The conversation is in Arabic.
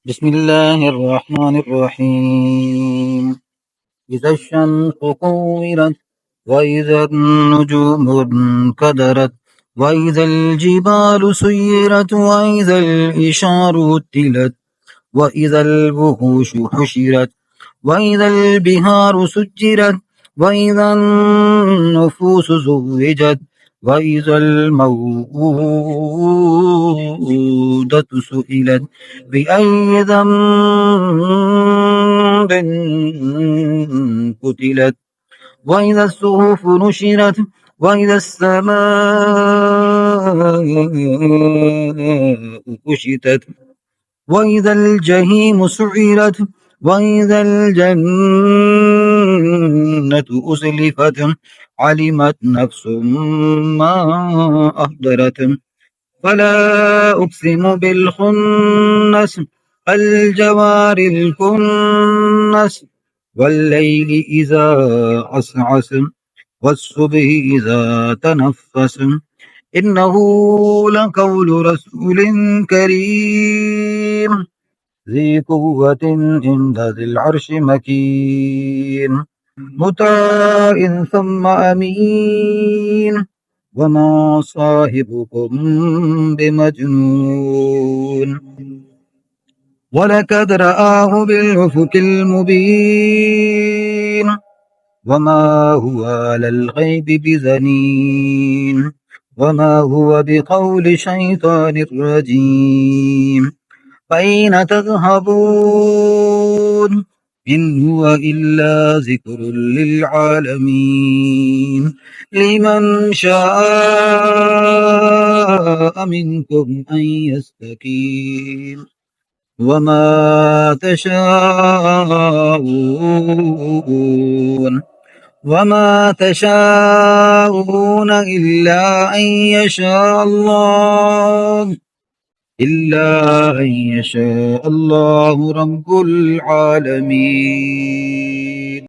بسم الله الرحمن الرحيم. إذا الشمس كورت وإذا النجوم انكدرت وإذا الجبال سيرت وإذا الإشار تلت وإذا الوحوش حشرت وإذا البحار سجرت وإذا النفوس زوجت وإذا الموءودة سئلت بأي ذنب قتلت وإذا الصحف نشرت وإذا السماء كشطت وإذا الجحيم سعرت وإذا الجنة أزلفت علمت نفس ما أحضرت فلا أقسم بالخنس الجوار الكنس والليل إذا عسعس والصبح إذا تنفس إنه لقول رسول كريم ذي قوة عند ذي العرش مكين مطاع ثم أمين وما صاحبكم بمجنون ولقد رآه بالأفق المبين وما هو على الغيب بظنين وما هو بقول شيطان رجيم فأين تذهبون إن هو إلا ذكر للعالمين لمن شاء منكم أن يستقيم وما تشاءون إلا أن يشاء الله رب العالمين.